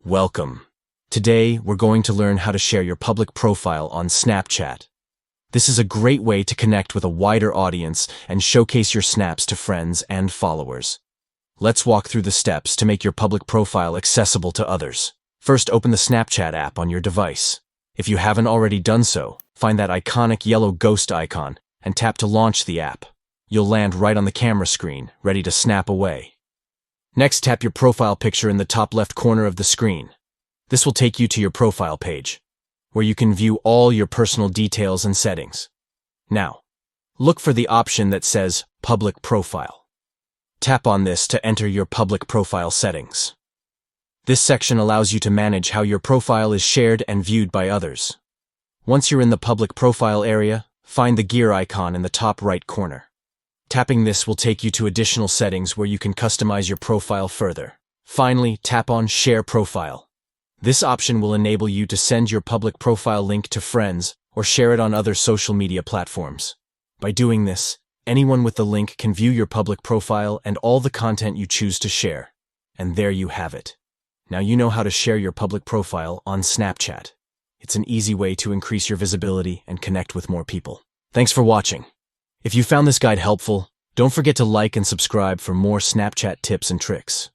Welcome. Today, we're going to learn how to share your public profile on Snapchat. This is a great way to connect with a wider audience and showcase your snaps to friends and followers. Let's walk through the steps to make your public profile accessible to others. First, open the Snapchat app on your device. If you haven't already done so, find that iconic yellow ghost icon and tap to launch the app. You'll land right on the camera screen, ready to snap away. Next, tap your profile picture in the top left corner of the screen. This will take you to your profile page, where you can view all your personal details and settings. Now, look for the option that says Public Profile. Tap on this to enter your public profile settings. This section allows you to manage how your profile is shared and viewed by others. Once you're in the public profile area, find the gear icon in the top right corner. Tapping this will take you to additional settings where you can customize your profile further. Finally, tap on Share Profile. This option will enable you to send your public profile link to friends or share it on other social media platforms. By doing this, anyone with the link can view your public profile and all the content you choose to share. And there you have it. Now you know how to share your public profile on Snapchat. It's an easy way to increase your visibility and connect with more people. Thanks for watching. If you found this guide helpful, don't forget to like and subscribe for more Snapchat tips and tricks.